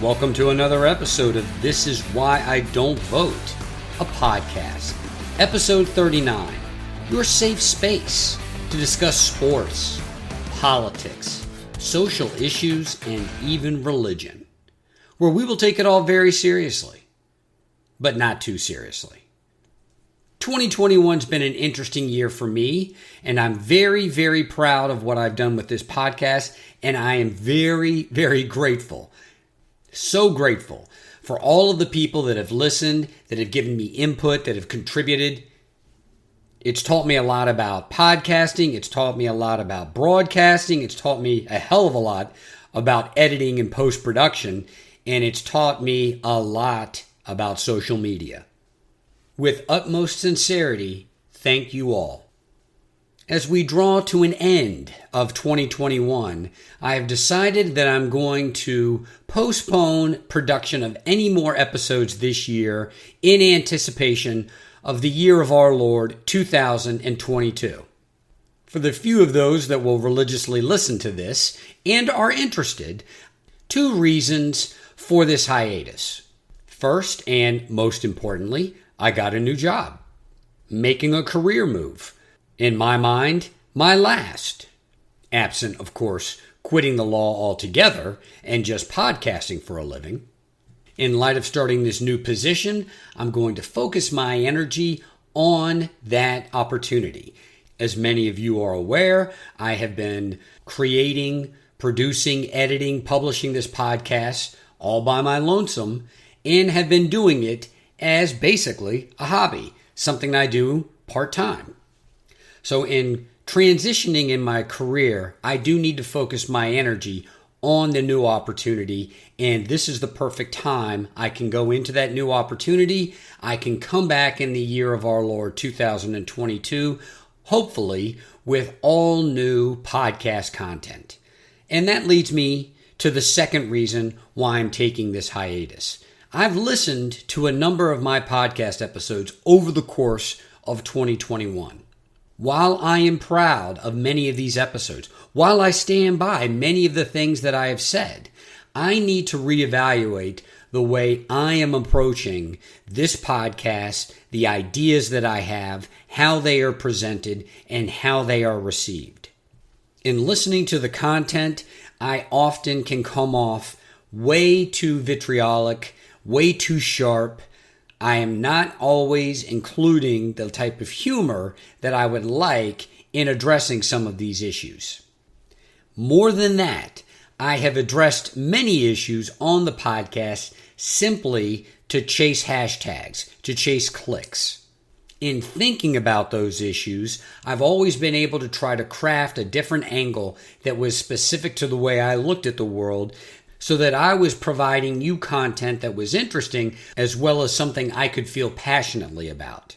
Welcome to another episode of This Is Why I Don't Vote, a podcast. Episode 39, your safe space to discuss sports, politics, social issues, and even religion, where we will take it all very seriously, but not too seriously. 2021's been an interesting year for me, and I'm very, very proud of what I've done with this podcast, and I am very, very grateful. So grateful for all of the people that have listened, that have given me input, that have contributed. It's taught me a lot about podcasting. It's taught me a lot about broadcasting. It's taught me a hell of a lot about editing and post-production. And it's taught me a lot about social media. With utmost sincerity, thank you all. As we draw to an end of 2021, I have decided that I'm going to postpone production of any more episodes this year in anticipation of the year of our Lord 2022. For the few of those that will religiously listen to this and are interested, two reasons for this hiatus. First, and most importantly, I got a new job, making a career move. In my mind, my last. Absent, of course, quitting the law altogether and just podcasting for a living. In light of starting this new position, I'm going to focus my energy on that opportunity. As many of you are aware, I have been creating, producing, editing, publishing this podcast all by my lonesome and have been doing it as basically a hobby, something I do part-time. So in transitioning in my career, I do need to focus my energy on the new opportunity, and this is the perfect time I can go into that new opportunity. I can come back in the year of our Lord 2022, hopefully with all new podcast content. And that leads me to the second reason why I'm taking this hiatus. I've listened to a number of my podcast episodes over the course of 2021. While I am proud of many of these episodes, while I stand by many of the things that I have said, I need to reevaluate the way I am approaching this podcast, the ideas that I have, how they are presented, and how they are received. In listening to the content, I often can come off way too vitriolic, way too sharp. I am not always including the type of humor that I would like in addressing some of these issues. More than that, I have addressed many issues on the podcast simply to chase hashtags, to chase clicks. In thinking about those issues, I've always been able to try to craft a different angle that was specific to the way I looked at the world, so that I was providing you content that was interesting as well as something I could feel passionately about.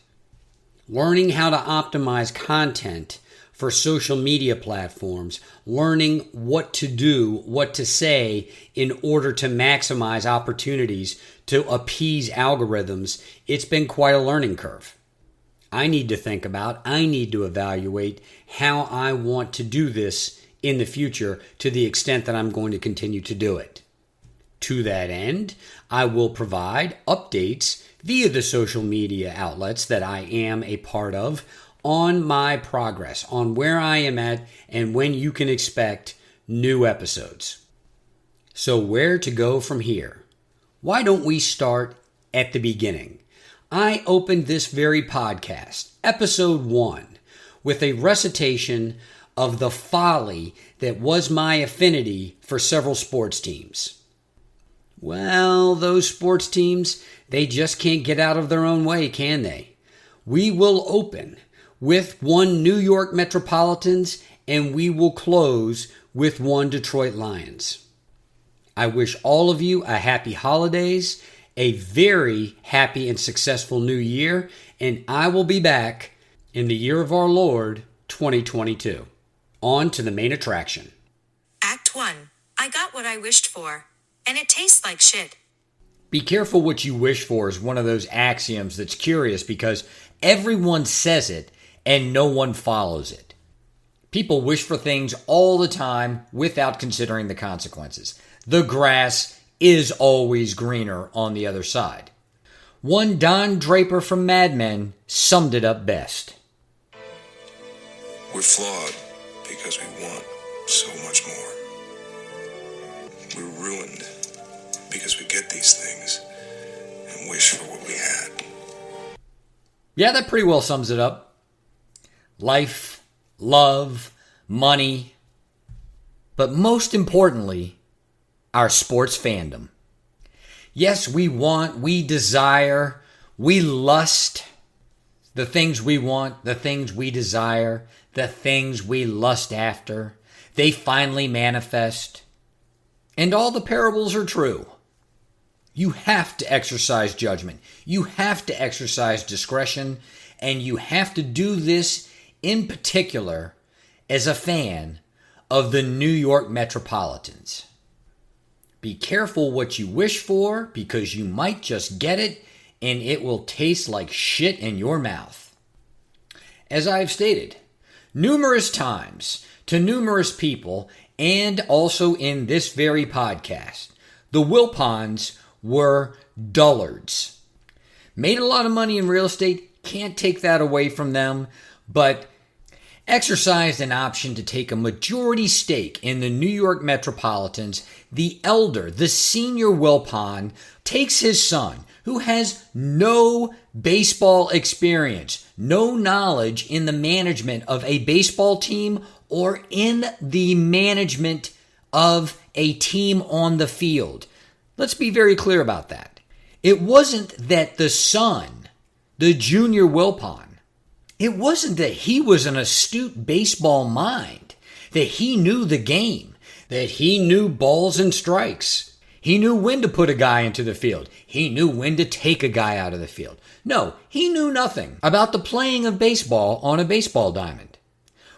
Learning how to optimize content for social media platforms, learning what to do, what to say in order to maximize opportunities to appease algorithms, it's been quite a learning curve. I need to think about, I need to evaluate how I want to do this in the future to the extent that I'm going to continue to do it. To that end, I will provide updates via the social media outlets that I am a part of on my progress, on where I am at, and when you can expect new episodes. So where to go from here? Why don't we start at the beginning? I opened this very podcast, episode 1, with a recitation of the folly that was my affinity for several sports teams. Well, those sports teams, they just can't get out of their own way, can they? We will open with one New York Metropolitans and we will close with one Detroit Lions. I wish all of you a happy holidays, a very happy and successful new year, and I will be back in the year of our Lord 2022. On to the main attraction. Act 1. I got what I wished for, and it tastes like shit. Be careful what you wish for is one of those axioms that's curious because everyone says it and no one follows it. People wish for things all the time without considering the consequences. The grass is always greener on the other side. One Don Draper from Mad Men summed it up best. We're flawed because we want so much more. We're ruined because we get these things and wish for what we had. Yeah, that pretty well sums it up. Life, love, money, but most importantly, our sports fandom. Yes, we want, we desire, we lust the things we want, the things we desire, the things we lust after. They finally manifest. And all the parables are true. You have to exercise judgment. You have to exercise discretion. And you have to do this in particular as a fan of the New York Metropolitans. Be careful what you wish for, because you might just get it and it will taste like shit in your mouth. As I've stated numerous times to numerous people, and also in this very podcast, the Wilpons were dullards. Made a lot of money in real estate, can't take that away from them, but exercised an option to take a majority stake in the New York Metropolitans. The elder, the senior Wilpon, takes his son, who has no baseball experience, no knowledge in the management of a baseball team or in the management of a team on the field. Let's be very clear about that. It wasn't that the son, the junior Wilpon, it wasn't that he was an astute baseball mind, that he knew the game, that he knew balls and strikes. He knew when to put a guy into the field. He knew when to take a guy out of the field. No, he knew nothing about the playing of baseball on a baseball diamond.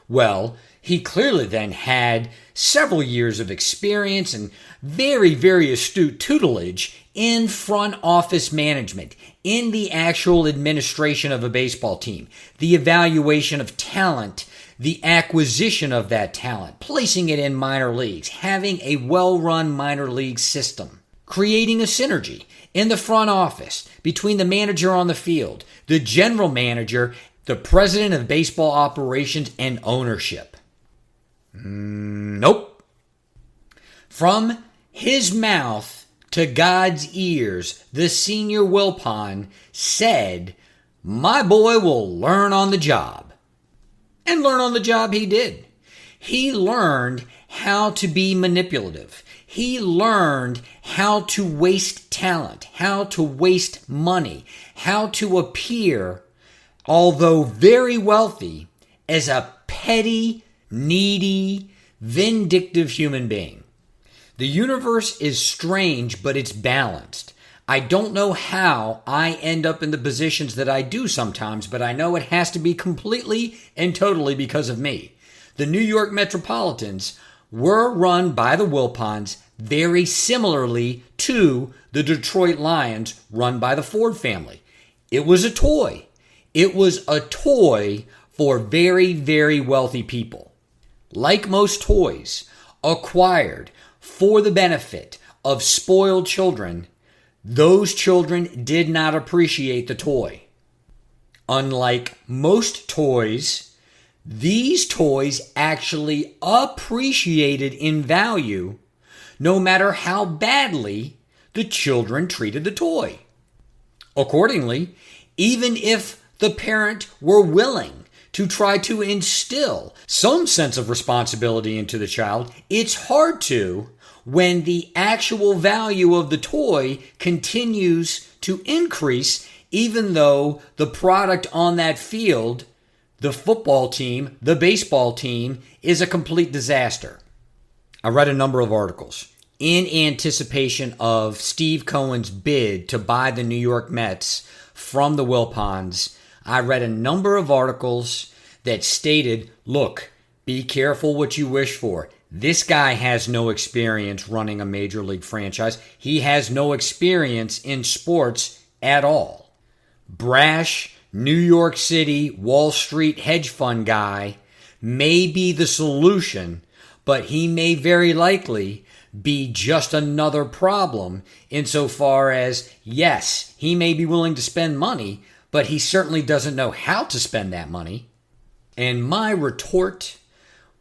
Well, he clearly then had several years of experience and very, very astute tutelage in front office management, in the actual administration of a baseball team, the evaluation of talent, the acquisition of that talent, placing it in minor leagues, having a well-run minor league system, creating a synergy in the front office between the manager on the field, the general manager, the president of baseball operations, and ownership. Nope. From his mouth to God's ears, the senior Wilpon said, "My boy will learn on the job." And learn on the job he did. He learned how to be manipulative. He learned how to waste talent, how to waste money, how to appear, although very wealthy, as a petty, needy, vindictive human being. The universe is strange, but it's balanced. I don't know how I end up in the positions that I do sometimes, but I know it has to be completely and totally because of me. The New York Metropolitans were run by the Wilpons very similarly to the Detroit Lions run by the Ford family. It was a toy. It was a toy for very, very wealthy people. Like most toys, acquired for the benefit of spoiled children, those children did not appreciate the toy. Unlike most toys, these toys actually appreciated in value no matter how badly the children treated the toy. Accordingly, even if the parent were willing to try to instill some sense of responsibility into the child, it's hard to when the actual value of the toy continues to increase, even though the product on that field, the football team, the baseball team, is a complete disaster. I read a number of articles in anticipation of Steve Cohen's bid to buy the New York Mets from the Wilpons. I read a number of articles that stated, look, be careful what you wish for. This guy has no experience running a major league franchise. He has no experience in sports at all. Brash, New York City, Wall Street hedge fund guy may be the solution, but he may very likely be just another problem insofar as, yes, he may be willing to spend money, but he certainly doesn't know how to spend that money. And my retort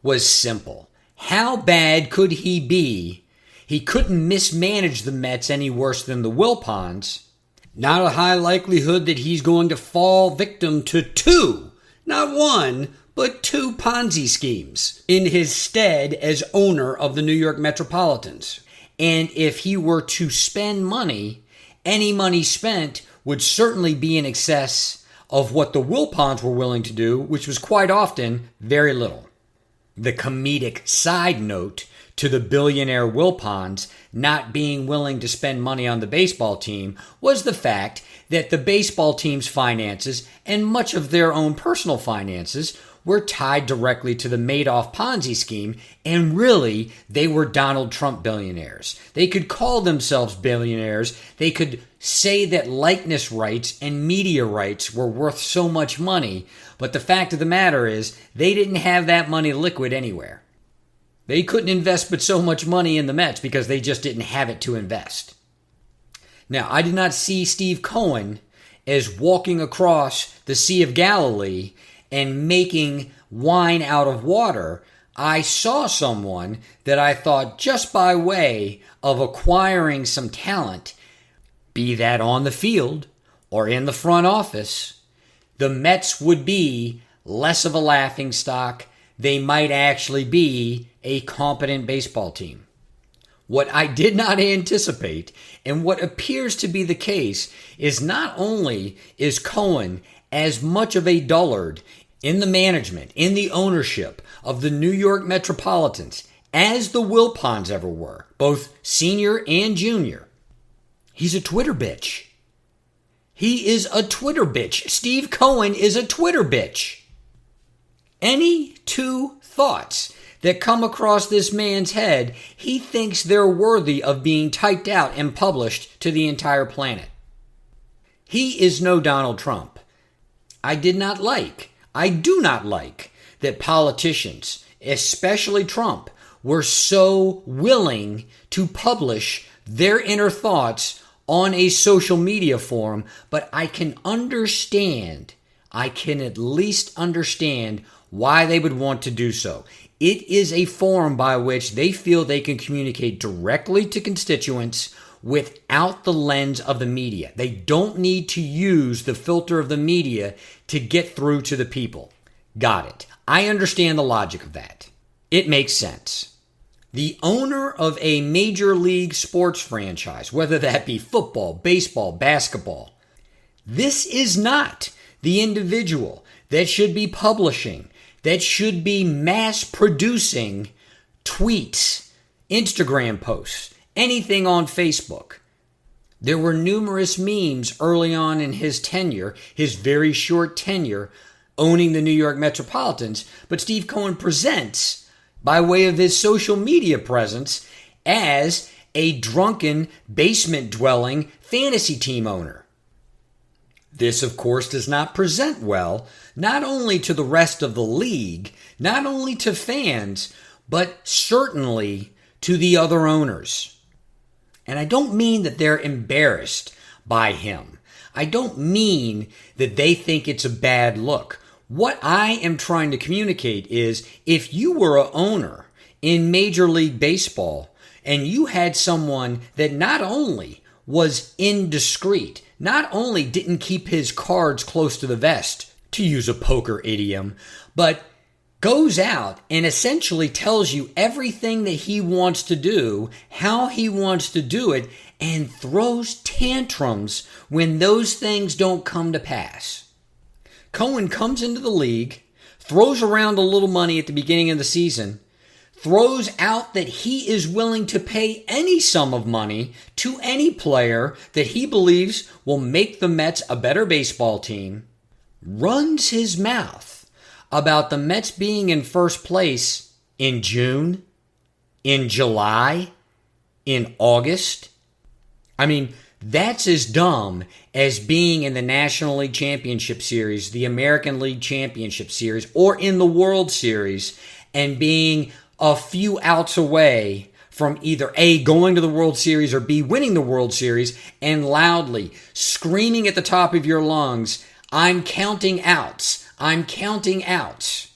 was simple. How bad could he be? He couldn't mismanage the Mets any worse than the Wilpons. Not a high likelihood that he's going to fall victim to two, not one, but two Ponzi schemes in his stead as owner of the New York Metropolitans. And if he were to spend money, any money spent would certainly be in excess of what the Wilpons were willing to do, which was quite often very little. The comedic side note to the billionaire Wilpons not being willing to spend money on the baseball team was the fact that the baseball team's finances and much of their own personal finances were tied directly to the Madoff Ponzi scheme, and really, they were Donald Trump billionaires. They could call themselves billionaires. They could say that likeness rights and media rights were worth so much money, but the fact of the matter is, they didn't have that money liquid anywhere. They couldn't invest but so much money in the Mets because they just didn't have it to invest. Now, I did not see Steve Cohen as walking across the Sea of Galilee and making wine out of water. I saw someone that I thought, just by way of acquiring some talent, be that on the field or in the front office, the Mets would be less of a laughingstock. They might actually be a competent baseball team. What I did not anticipate, and what appears to be the case, is not only is Cohen as much of a dullard in the management, in the ownership of the New York Metropolitans, as the Wilpons ever were, both senior and junior. He's a Twitter bitch. He is a Twitter bitch. Steve Cohen is a Twitter bitch. Any two thoughts that come across this man's head, he thinks they're worthy of being typed out and published to the entire planet. He is no Donald Trump. I do not like that politicians, especially Trump, were so willing to publish their inner thoughts on a social media forum, but I can at least understand why they would want to do so. It is a forum by which they feel they can communicate directly to constituents without the lens of the media. They don't need to use the filter of the media to get through to the people. Got it. I understand the logic of that. It makes sense. The owner of a major league sports franchise, whether that be football, baseball, basketball, this is not the individual that should be publishing, that should be mass producing tweets, Instagram posts, anything on Facebook. There were numerous memes early on in his tenure, his very short tenure, owning the New York Metropolitans, but Steve Cohen presents, by way of his social media presence, as a drunken, basement-dwelling fantasy team owner. This, of course, does not present well, not only to the rest of the league, not only to fans, but certainly to the other owners. And I don't mean that they're embarrassed by him. I don't mean that they think it's a bad look. What I am trying to communicate is, if you were an owner in Major League Baseball and you had someone that not only was indiscreet, not only didn't keep his cards close to the vest, to use a poker idiom, but goes out and essentially tells you everything that he wants to do, how he wants to do it, and throws tantrums when those things don't come to pass. Cohen comes into the league, throws around a little money at the beginning of the season, throws out that he is willing to pay any sum of money to any player that he believes will make the Mets a better baseball team, runs his mouth about the Mets being in first place in June, in July, in August. I mean, that's as dumb as being in the National League Championship Series, the American League Championship Series, or in the World Series and being a few outs away from either A, going to the World Series, or B, winning the World Series, and loudly screaming at the top of your lungs, I'm counting outs. I'm counting outs.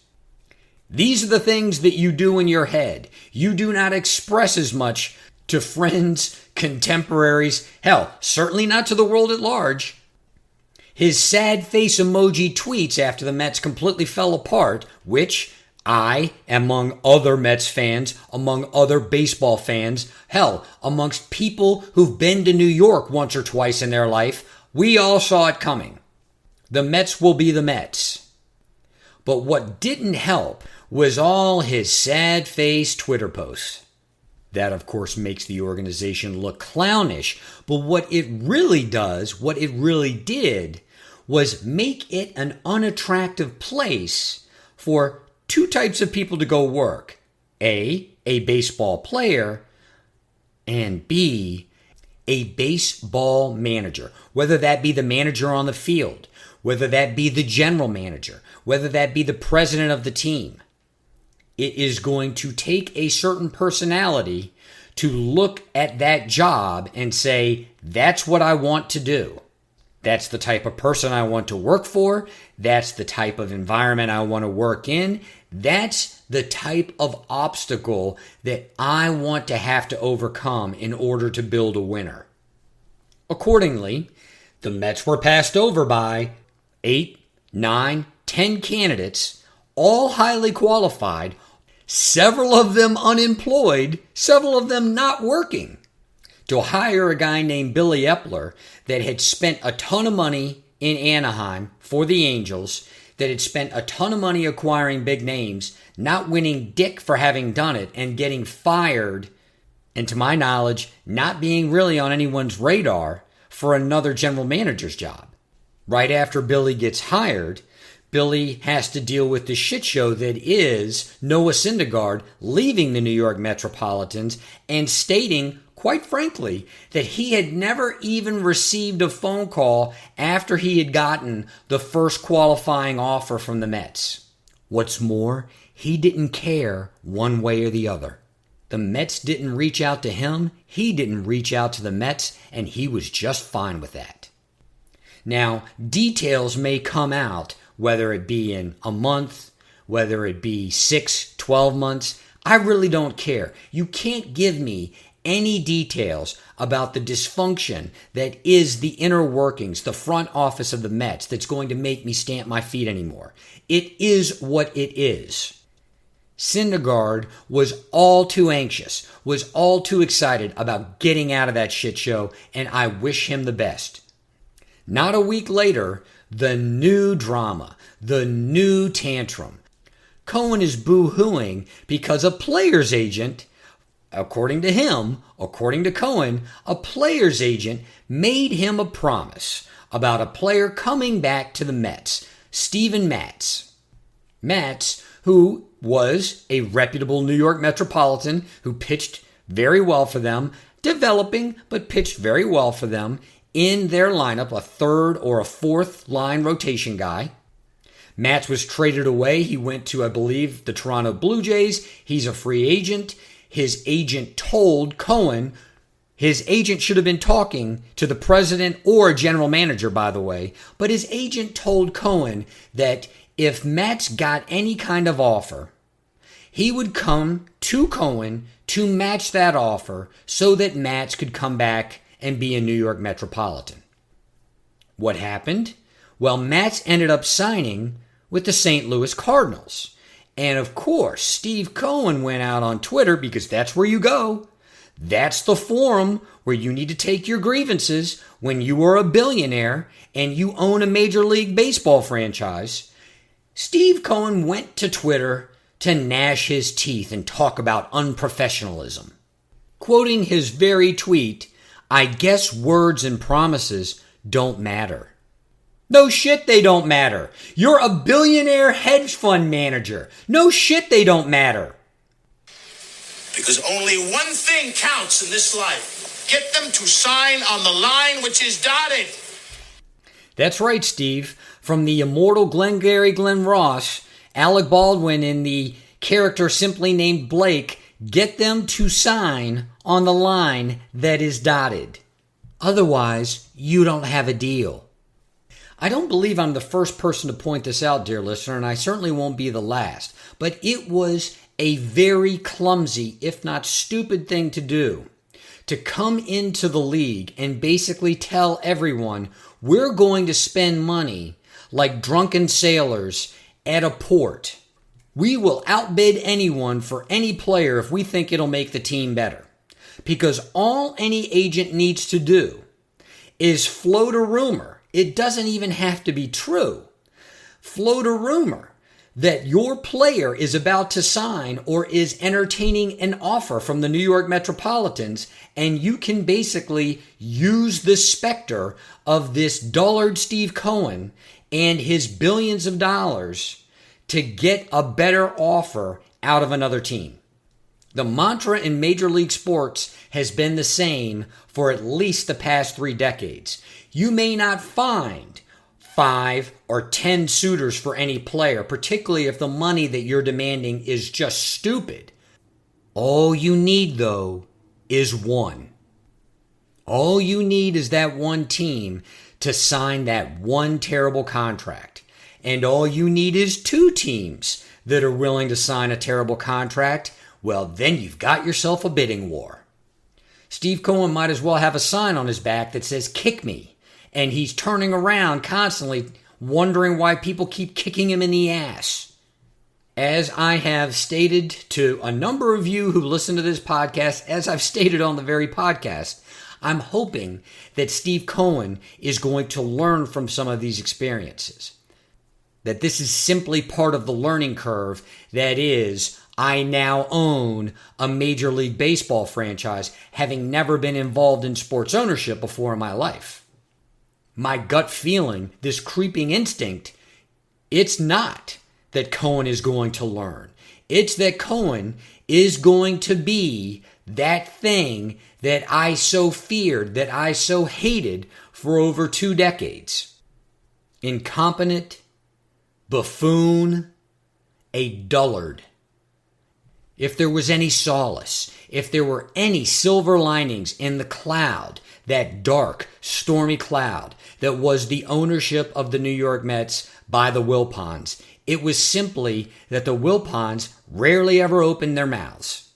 These are the things that you do in your head. You do not express as much to friends, contemporaries, hell, certainly not to the world at large. His sad face emoji tweets after the Mets completely fell apart, which I, among other Mets fans, among other baseball fans, hell, amongst people who've been to New York once or twice in their life, we all saw it coming. The Mets will be the Mets. But what didn't help was all his sad face Twitter posts. That, of course, makes the organization look clownish, but what it really does, what it really did, was make it an unattractive place for two types of people to go work. A baseball player, and B, a baseball manager. Whether that be the manager on the field, whether that be the general manager, whether that be the president of the team. It is going to take a certain personality to look at that job and say, that's what I want to do. That's the type of person I want to work for. That's the type of environment I want to work in. That's the type of obstacle that I want to have to overcome in order to build a winner. Accordingly, the Mets were passed over by 8, 9, 10 candidates, all highly qualified, several of them unemployed, several of them not working, to hire a guy named Billy Epler that had spent a ton of money in Anaheim for the Angels, that had spent a ton of money acquiring big names, not winning dick for having done it, and getting fired, and to my knowledge, not being really on anyone's radar for another general manager's job. Right after Billy gets hired, Billy has to deal with the shit show that is Noah Syndergaard leaving the New York Metropolitans and stating, quite frankly, that he had never even received a phone call after he had gotten the first qualifying offer from the Mets. What's more, he didn't care one way or the other. The Mets didn't reach out to him, he didn't reach out to the Mets, and he was just fine with that. Now, details may come out, whether it be in a month, whether it be 6, 12 months. I really don't care. You can't give me any details about the dysfunction that is the inner workings, the front office of the Mets, that's going to make me stamp my feet anymore. It is what it is. Syndergaard was all too anxious, was all too excited about getting out of that shit show, and I wish him the best. Not a week later, the new drama, the new tantrum. Cohen is boo-hooing because a player's agent, according to him, according to Cohen, a player's agent made him a promise about a player coming back to the Mets, Steven Matz. Matz, who was a reputable New York Metropolitan who pitched very well for them, developing but pitched very well for them in their lineup, a third or a fourth line rotation guy. Matz was traded away. He went to, I believe, the Toronto Blue Jays. He's a free agent. His agent told Cohen, his agent should have been talking to the president or general manager, by the way, but his agent told Cohen that if Matz got any kind of offer, he would come to Cohen to match that offer so that Matz could come back and be a New York Metropolitan. What happened? Well, Matz ended up signing with the St. Louis Cardinals. And of course, Steve Cohen went out on Twitter, because that's where you go. That's the forum where you need to take your grievances when you are a billionaire and you own a Major League Baseball franchise. Steve Cohen went to Twitter to gnash his teeth and talk about unprofessionalism. Quoting his very tweet, I guess words and promises don't matter. No shit, they don't matter. You're a billionaire hedge fund manager. No shit, they don't matter. Because only one thing counts in this life. Get them to sign on the line which is dotted. That's right, Steve. From the immortal Glengarry Glen Ross, Alec Baldwin in the character simply named Blake Get them to sign on the line that is dotted. Otherwise, you don't have a deal. I don't believe I'm the first person to point this out, dear listener, and I certainly won't be the last. But it was a very clumsy, if not stupid thing to do. To come into the league and basically tell everyone, we're going to spend money like drunken sailors at a port. We will outbid anyone for any player if we think it'll make the team better. Because all any agent needs to do is float a rumor. It doesn't even have to be true. Float a rumor that your player is about to sign or is entertaining an offer from the New York Metropolitans, and you can basically use the specter of this dullard Steve Cohen and his billions of dollars to get a better offer out of another team. The mantra in Major League Sports has been the same for at least the past 3 decades. You may not find 5 or 10 suitors for any player, particularly if the money that you're demanding is just stupid. All you need, though, is one. All you need is that one team to sign that one terrible contract. And all you need is 2 teams that are willing to sign a terrible contract. Well, then you've got yourself a bidding war. Steve Cohen might as well have a sign on his back that says, "Kick me." And he's turning around constantly wondering why people keep kicking him in the ass. As I have stated to a number of you who listen to this podcast, as I've stated on the very podcast, I'm hoping that Steve Cohen is going to learn from some of these experiences. That this is simply part of the learning curve that is, I now own a Major League Baseball franchise, having never been involved in sports ownership before in my life. My gut feeling, this creeping instinct, it's not that Cohen is going to learn. It's that Cohen is going to be that thing that I so feared, that I so hated for over 2 decades. Incompetent, buffoon, a dullard. If there was any solace, if there were any silver linings in the cloud, that dark, stormy cloud that was the ownership of the New York Mets by the Wilpons, it was simply that the Wilpons rarely ever opened their mouths.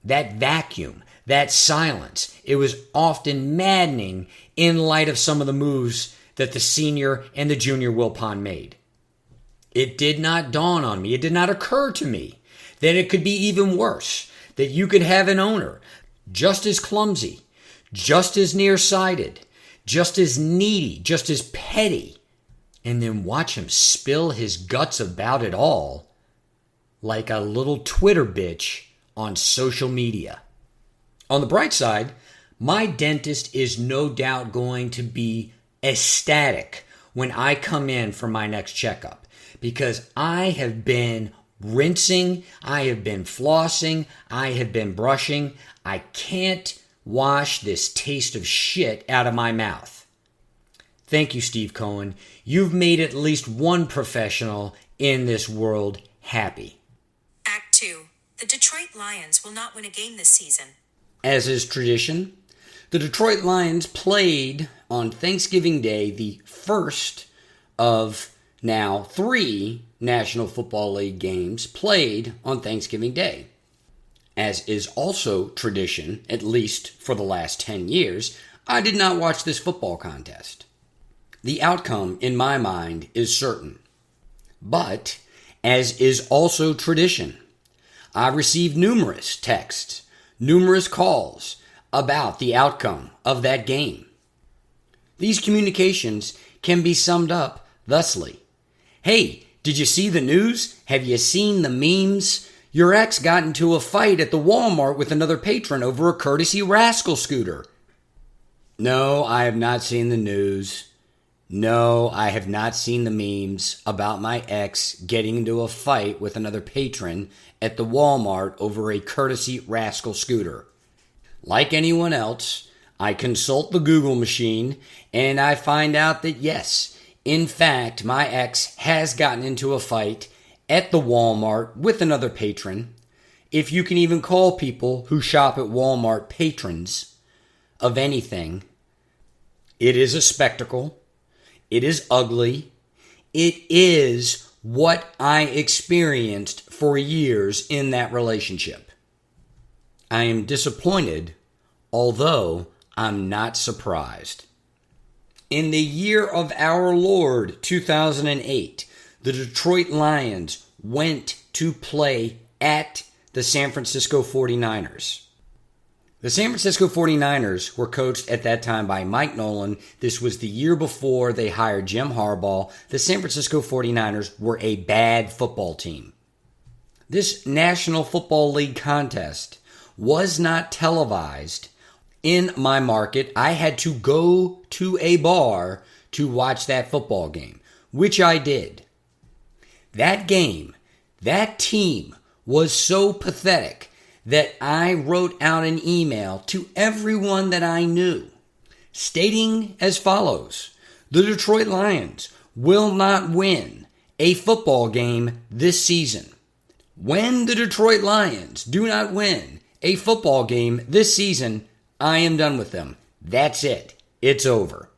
That vacuum, that silence, it was often maddening in light of some of the moves that the senior and the junior Wilpon made. It did not dawn on me, it did not occur to me that it could be even worse, that you could have an owner just as clumsy, just as nearsighted, just as needy, just as petty, and then watch him spill his guts about it all like a little Twitter bitch on social media. On the bright side, my dentist is no doubt going to be ecstatic when I come in for my next checkup, because I have been rinsing, I have been flossing, I have been brushing. I can't wash this taste of shit out of my mouth. Thank you, Steve Cohen. You've made at least one professional in this world happy. Act 2. The Detroit Lions will not win a game this season. As is tradition, the Detroit Lions played on Thanksgiving Day, the first of now 3 National Football League games played on Thanksgiving Day. As is also tradition, at least for the last 10 years, I did not watch this football contest. The outcome, in my mind, is certain. But, as is also tradition, I received numerous texts, numerous calls about the outcome of that game. These communications can be summed up thusly. Hey, did you see the news? Have you seen the memes? Your ex got into a fight at the Walmart with another patron over a courtesy rascal scooter. No, I have not seen the news. No, I have not seen the memes about my ex getting into a fight with another patron at the Walmart over a courtesy rascal scooter. Like anyone else, I consult the Google machine and I find out that yes, in fact, my ex has gotten into a fight at the Walmart with another patron. if you can even call people who shop at Walmart patrons of anything, it is a spectacle. It is ugly. It is what I experienced for years in that relationship. I am disappointed, although I'm not surprised. In the year of our Lord, 2008, the Detroit Lions went to play at the San Francisco 49ers. The San Francisco 49ers were coached at that time by Mike Nolan. This was the year before they hired Jim Harbaugh. The San Francisco 49ers were a bad football team. This National Football League contest was not televised in my market. I had to go to a bar to watch that football game, which I did. That game, that team was so pathetic that I wrote out an email to everyone that I knew stating as follows: the Detroit Lions will not win a football game this season. When the Detroit Lions do not win a football game this season, I am done with them. That's it. It's over.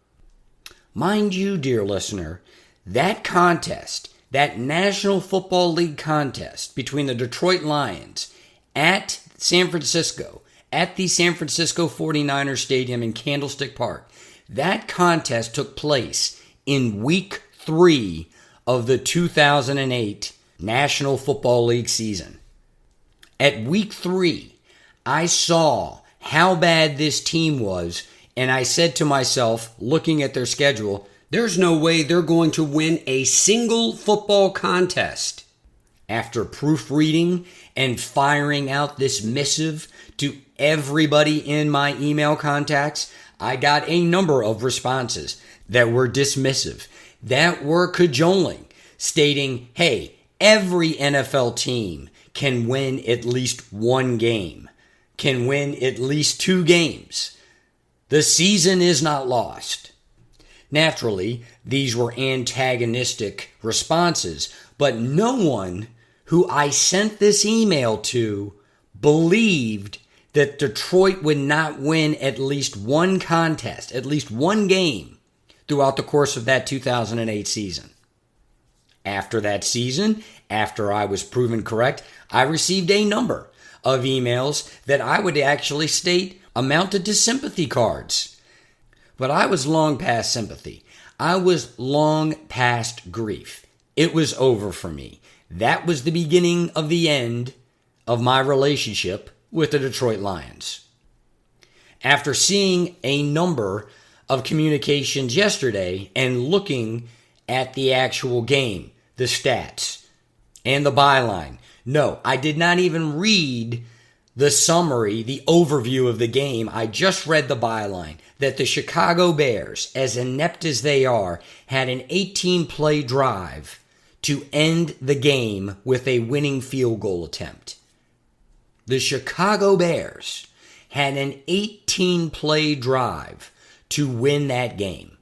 Mind you, dear listener, that contest, that National Football League contest between the Detroit Lions at San Francisco, at the San Francisco 49ers Stadium in Candlestick Park, that contest took place in Week 3 of the 2008 National Football League season. At Week 3, I saw how bad this team was, and I said to myself, looking at their schedule, there's no way they're going to win a single football contest. After proofreading and firing out this missive to everybody in my email contacts, I got a number of responses that were dismissive, that were cajoling, stating, hey, every NFL team can win at least one game, can win at least 2 games. The season is not lost. Naturally, these were antagonistic responses, but no one who I sent this email to believed that Detroit would not win at least one contest, at least one game throughout the course of that 2008 season. After that season, after I was proven correct, I received a number of emails that I would actually state amounted to sympathy cards. But I was long past sympathy. I was long past grief. It was over for me. That was the beginning of the end of my relationship with the Detroit Lions. After seeing a number of communications yesterday and looking at the actual game, the stats, and the byline, no, I did not even read the summary, the overview of the game. I just read the byline that the Chicago Bears, as inept as they are, had an 18-play drive to end the game with a winning field goal attempt. The Chicago Bears had an 18-play drive to win that game.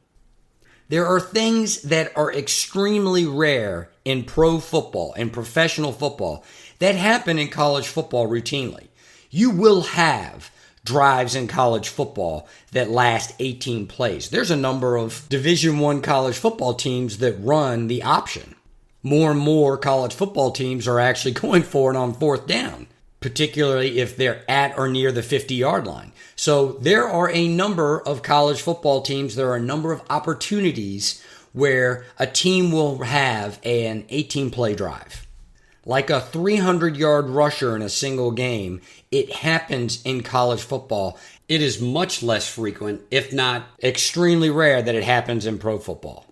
There are things that are extremely rare in pro football and professional football that happen in college football routinely. You will have drives in college football that last 18 plays. There's a number of Division I college football teams that run the option. More and more college football teams are actually going for it on 4th down, particularly if they're at or near the 50-yard line. So there are a number of college football teams, there are a number of opportunities where a team will have an 18-play drive. Like a 300-yard rusher in a single game, it happens in college football. It is much less frequent, if not extremely rare, that it happens in pro football.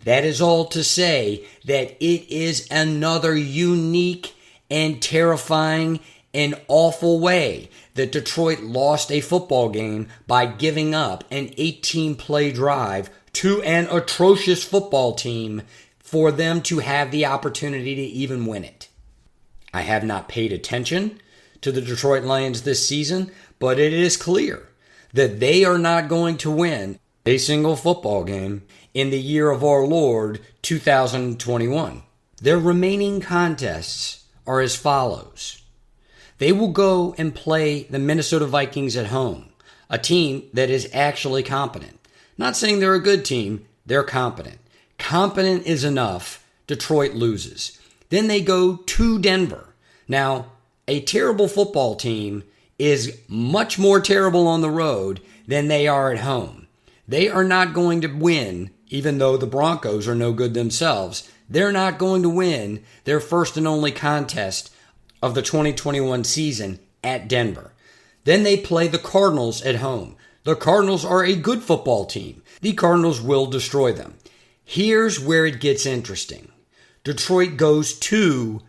That is all to say that it is another unique and terrifying and awful way that Detroit lost a football game by giving up an 18-play drive to an atrocious football team for them to have the opportunity to even win it. I have not paid attention to the Detroit Lions this season, but it is clear that they are not going to win a single football game in the year of our Lord 2021. Their remaining contests are as follows. They will go and play the Minnesota Vikings at home, a team that is actually competent. Not saying they're a good team, they're competent. Competent is enough. Detroit loses. Then they go to Denver. Now, a terrible football team is much more terrible on the road than they are at home. They are not going to win, even though the Broncos are no good themselves. They're not going to win their first and only contest of the 2021 season at Denver. Then they play the Cardinals at home. The Cardinals are a good football team. The Cardinals will destroy them. Here's where it gets interesting. Detroit goes to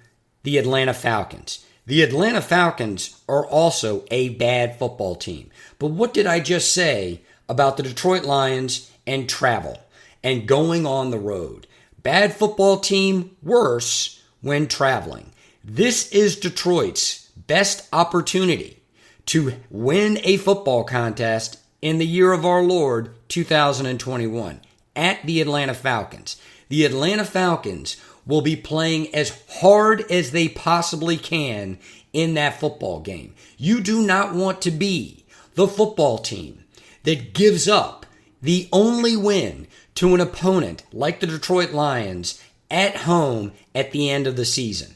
the Atlanta Falcons. The Atlanta Falcons are also a bad football team. But what did I just say about the Detroit Lions and travel and going on the road? Bad football team, worse when traveling. This is Detroit's best opportunity to win a football contest in the year of our Lord, 2021, at the Atlanta Falcons. The Atlanta Falcons will be playing as hard as they possibly can in that football game. You do not want to be the football team that gives up the only win to an opponent like the Detroit Lions at home at the end of the season.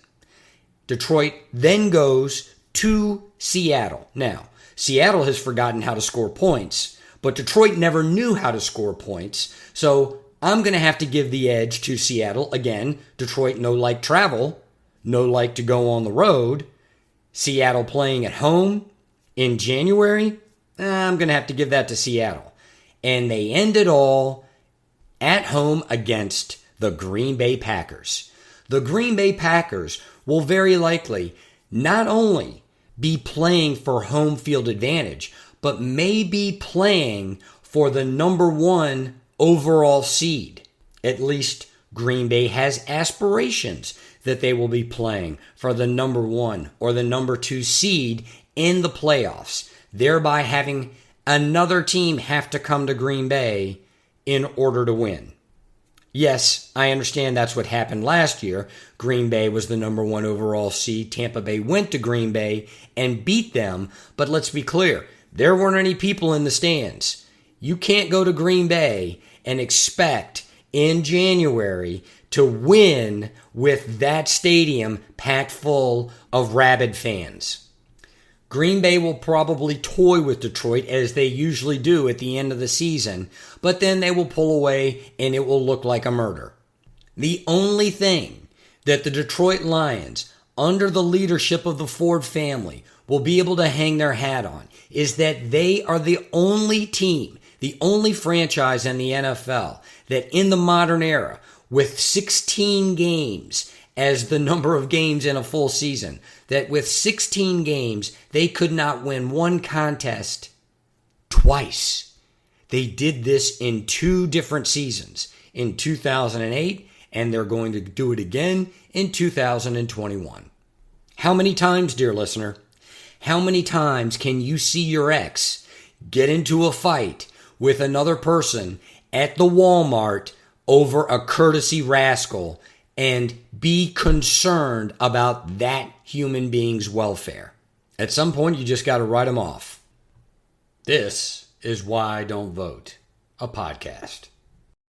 Detroit then goes to Seattle. Now, Seattle has forgotten how to score points, but Detroit never knew how to score points, so I'm going to have to give the edge to Seattle. Again, Detroit no like travel, no like to go on the road. Seattle playing at home in January, I'm going to have to give that to Seattle. And they end it all at home against the Green Bay Packers. The Green Bay Packers will very likely not only be playing for home field advantage, but may be playing for the number 1 overall seed. At least Green Bay has aspirations that they will be playing for the number 1 or the number 2 seed in the playoffs, thereby having another team have to come to Green Bay in order to win. Yes, I understand that's what happened last year. Green Bay was the number 1 overall seed. Tampa Bay went to Green Bay and beat them. But let's be clear, there weren't any people in the stands. You can't go to Green Bay and expect in January to win with that stadium packed full of rabid fans. Green Bay will probably toy with Detroit as they usually do at the end of the season, but then they will pull away and it will look like a murder. The only thing that the Detroit Lions, under the leadership of the Ford family, will be able to hang their hat on is that they are the only team, the only franchise in the NFL that in the modern era, with 16 games as the number of games in a full season, that with 16 games, they could not win one contest twice. They did this in 2 different seasons, in 2008, and they're going to do it again in 2021. How many times, dear listener, how many times can you see your ex get into a fight with another person at the Walmart over a courtesy rascal and be concerned about that human being's welfare? At some point, you just got to write them off. This is Why I Don't Vote, a podcast.